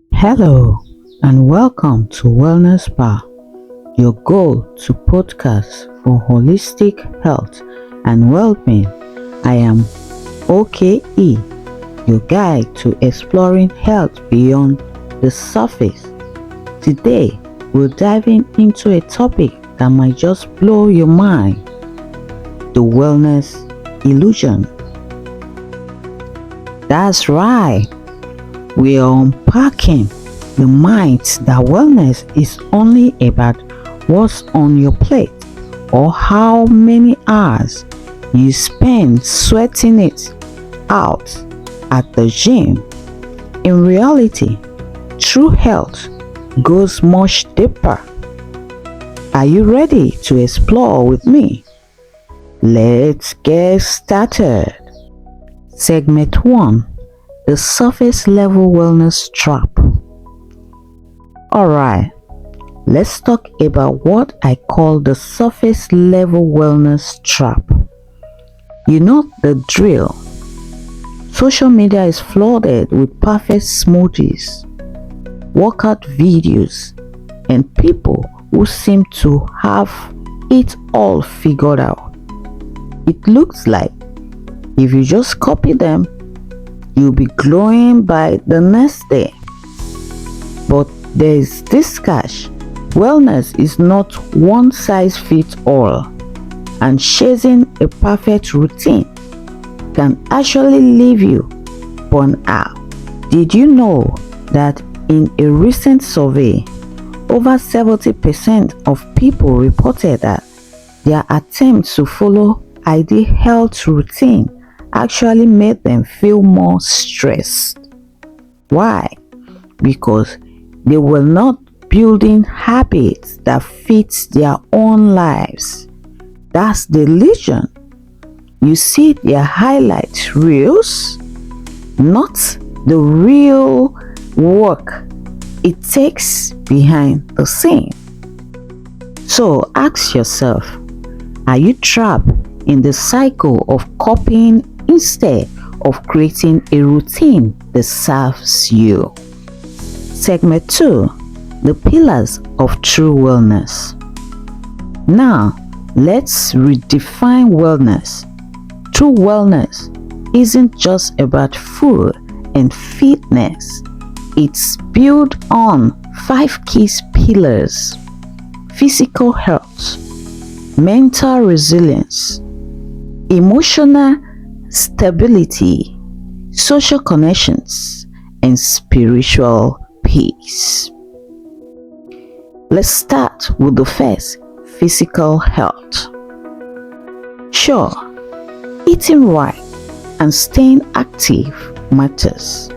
Hello and welcome to WellnessPals, your go-to podcast for holistic health and well-being. I am OKE, your guide to exploring health beyond the surface. Today, we're diving into a topic that might just blow your mind: the wellness illusion. That's right. We are unpacking the myth that wellness is only about what's on your plate or how many hours you spend sweating it out at the gym. In reality, true health goes much deeper. Are you ready to explore with me? Let's get started. Segment 1: the surface level wellness trap. Alright, let's talk about what I call the surface level wellness trap. You know the drill. Social media is flooded with perfect smoothies, workout videos, and people who seem to have it all figured out. It looks like if you just copy them, you'll be glowing by the next day. But there's this catch: wellness is not one size fits all, and chasing a perfect routine can actually leave you burnt out. Did you know that in a recent survey, over 70% of people reported that their attempts to follow ideal health routine actually made them feel more stressed? Why? Because they were not building habits that fit their own lives. That's the illusion. You see their highlight reels, not the real work it takes behind the scene. So ask yourself, are you trapped in the cycle of copying instead of creating a routine that serves you? Segment 2: the pillars of true wellness. Now, let's redefine wellness. True wellness isn't just about food and fitness. It's built on 5 key pillars: physical health, mental resilience, emotional stability, social connections, and spiritual peace. Let's start with the first: physical health. Sure, eating right and staying active matters,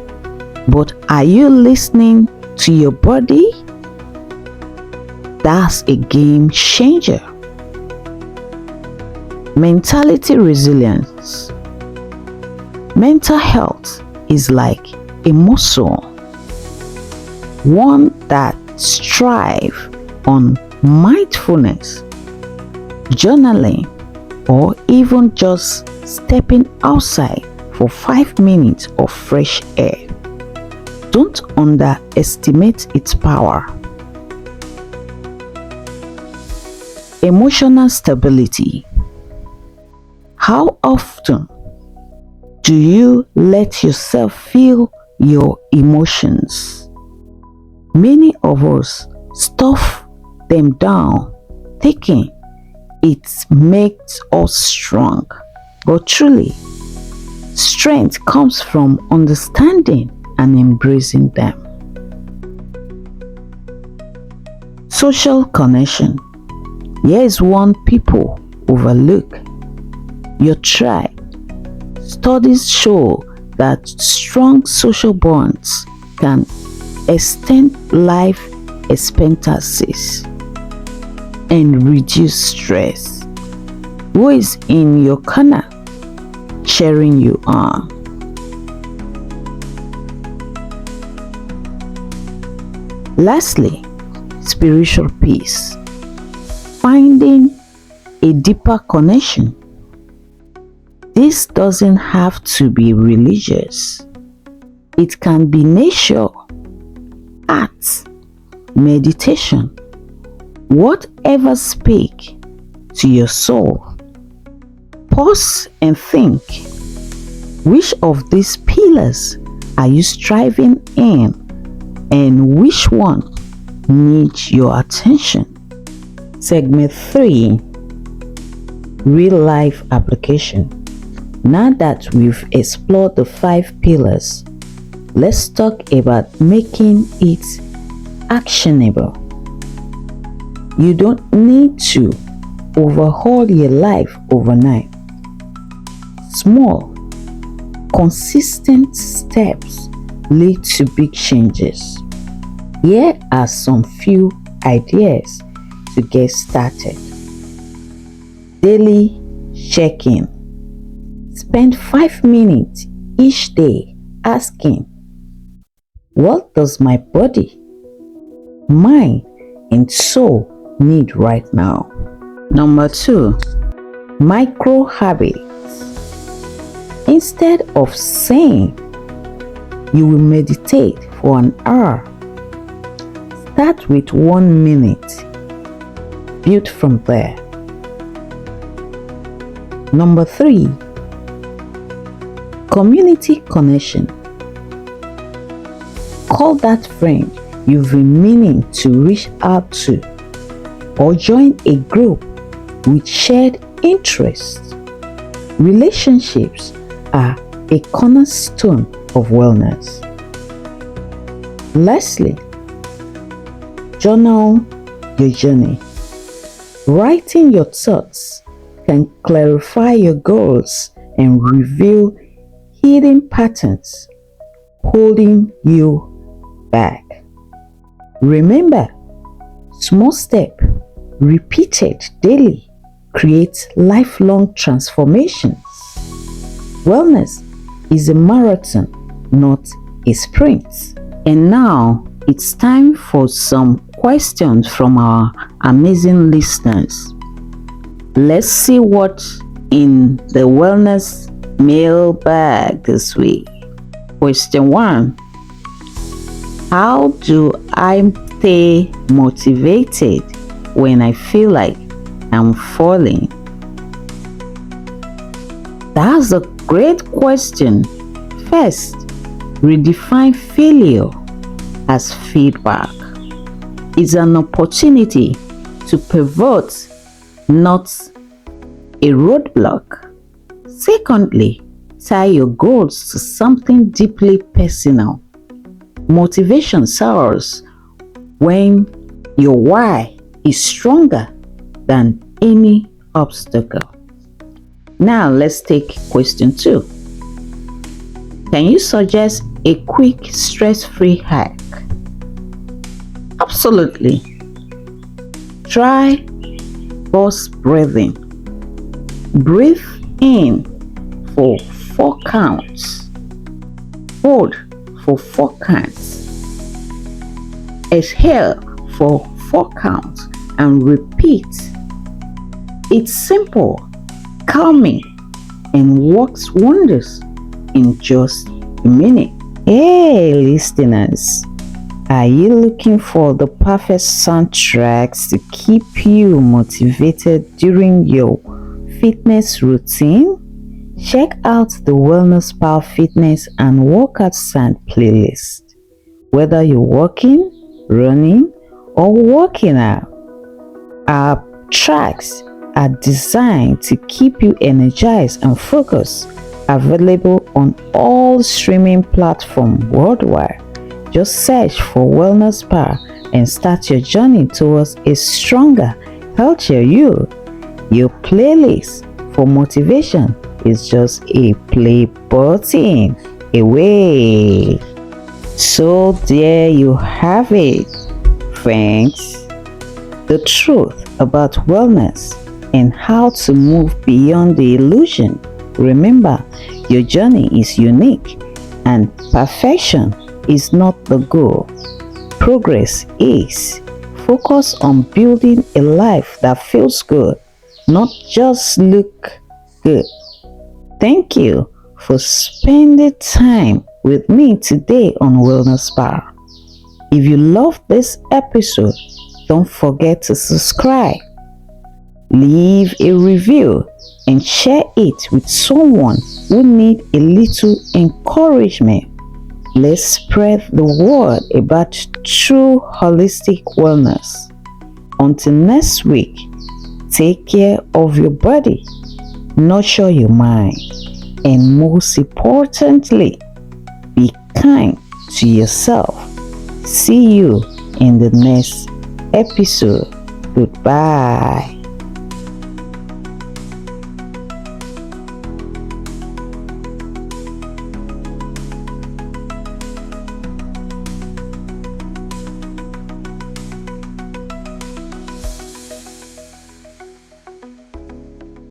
but are you listening to your body? That's a game changer. Mentality resilience. Mental health is like a muscle, one that strives on mindfulness, journaling, or even just stepping outside for 5 minutes of fresh air. Don't underestimate its power. Emotional stability. How often do you let yourself feel your emotions? Many of us stuff them down, thinking it makes us strong. But truly, strength comes from understanding and embracing them. Social connection. Here is one people overlook: your tribe. Studies show that strong social bonds can extend life expectancies and reduce stress. Who is in your corner, cheering you on? Lastly, spiritual peace. Finding a deeper connection. This doesn't have to be religious. It can be nature, art, meditation, whatever speak to your soul. Pause and think, which of these pillars are you striving in and which one needs your attention? Segment 3, Real Life Application. Now that we've explored the 5 pillars, let's talk about making it actionable. You don't need to overhaul your life overnight. Small, consistent steps lead to big changes. Here are some few ideas to get started. Daily check-in. Spend 5 minutes each day asking, what does my body, mind, and soul need right now? Number 2, micro habits. Instead of saying you will meditate for an hour, start with 1 minute. Build from there. Number 3, community connection. Call that friend you've been meaning to reach out to, or join a group with shared interests. Relationships are a cornerstone of wellness. Lastly, journal your journey. Writing your thoughts can clarify your goals and reveal hidden patterns holding you back. Remember, small steps repeated daily create lifelong transformations. Wellness is a marathon, not a sprint. And now it's time for some questions from our amazing listeners. Let's see what's in the wellness mailbag this week. Question 1. How do I stay motivated when I feel like I'm falling? That's a great question. First, redefine failure as feedback. It's an opportunity to pivot, not a roadblock. Secondly, tie your goals to something deeply personal. Motivation soars when your why is stronger than any obstacle. Now let's take question 2. Can you suggest a quick stress-free hack? Absolutely. Try pause breathing. Breathe in for 4 counts. Hold for 4 counts. Exhale for 4 counts and repeat. It's simple, calming, and works wonders in just a minute. Hey listeners, are you looking for the perfect soundtracks to keep you motivated during your fitness routine? Check out the WellnessPals fitness and workout sound playlist. Whether you're walking, running, or working out, our tracks are designed to keep you energized and focused. Available on all streaming platforms worldwide. Just search for WellnessPals and start your journey towards a stronger, healthier you. Your playlist for motivation is just a play button away. So there you have it, friends. The truth about wellness and how to move beyond the illusion. Remember, your journey is unique and perfection is not the goal. Progress is. Focus on building a life that feels good, not just look good. Thank you for spending time with me today on WellnessPals. If you love this episode, don't forget to subscribe, leave a review, and share it with someone who needs a little encouragement. Let's spread the word about true holistic wellness. Until next week, take care of your body, nurture your mind, and most importantly, be kind to yourself. See you in the next episode. Goodbye.